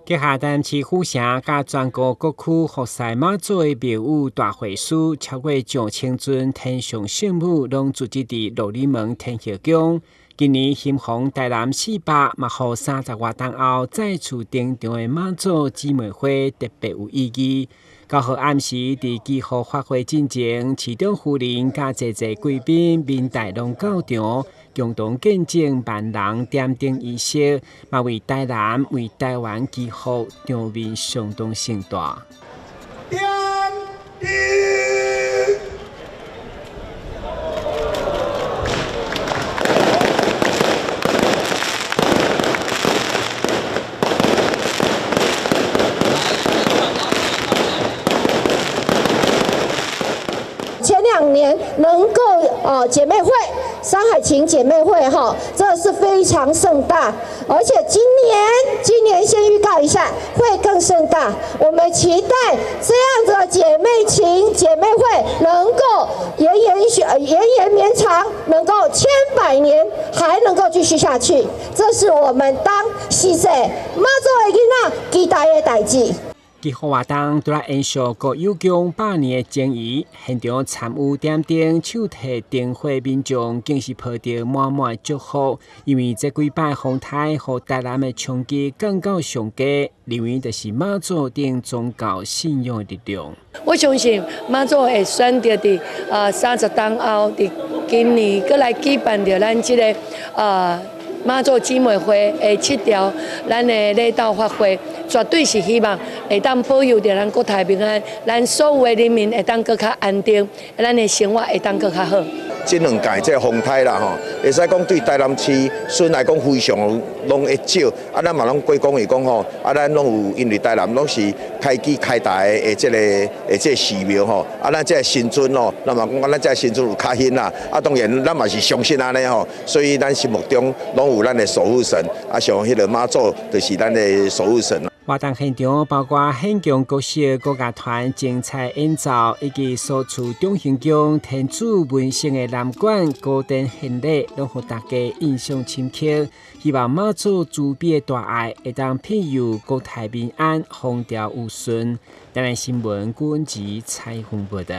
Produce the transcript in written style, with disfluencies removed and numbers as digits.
吉下淡市府城甲全国各区福赛马祖的庙宇大会师超过2000尊天上圣母，拢聚集伫鹿里门天后宫。今年兴逢台南400嘛，互30外冬后再次登场的马祖姊妹花特别有意义。9号暗时伫记号发挥进前，市长夫人甲侪贵宾面带拢到场，共同见证万人点灯仪式，嘛为台南、为台湾记号场面相当盛大。点灯。前2年能够姐妹会山海情姐妹会这是非常盛大，而且今年先预告一下会更盛大。我们期待这样的姐妹情姐妹会能够延延绵长，能够千百年还能够继续下去，这是我们当4岁妈祖的囡仔期待的代志。记号活动除了延续国有宫100年的情谊，现场参与点灯、手提灯火民众更是抱着满满祝福，因为这几摆风台和台南的冲击降到上低，认为就是马祖等宗教信仰的力量。我相信马祖会选择伫30冬后，伫今年搁来举办着咱这个马祖姊妹会的7条咱的礼道法会，绝对是希望会当保佑着咱国泰民安，咱所有的人民会当搁较安定，咱的生活会当搁较好。这2届这风台啦会使讲对台南市孙来讲非常拢会少，咱嘛拢归功于讲咱拢有因为台南拢是开基开大的这个寺庙咱这新尊那么讲咱这新尊有较兴啦，当然咱嘛是相信安尼所以咱心目中拢有咱的守护神，像迄个马祖就是咱的守护神。活动现场包括很强国色国乐团精彩演奏，以及所处中兴宫天主文圣的南管高登献礼，拢互大家印象深刻。希望马祖慈悲的大爱会当庇佑国泰民安，风调雨顺。台南新闻郭文吉采访报道。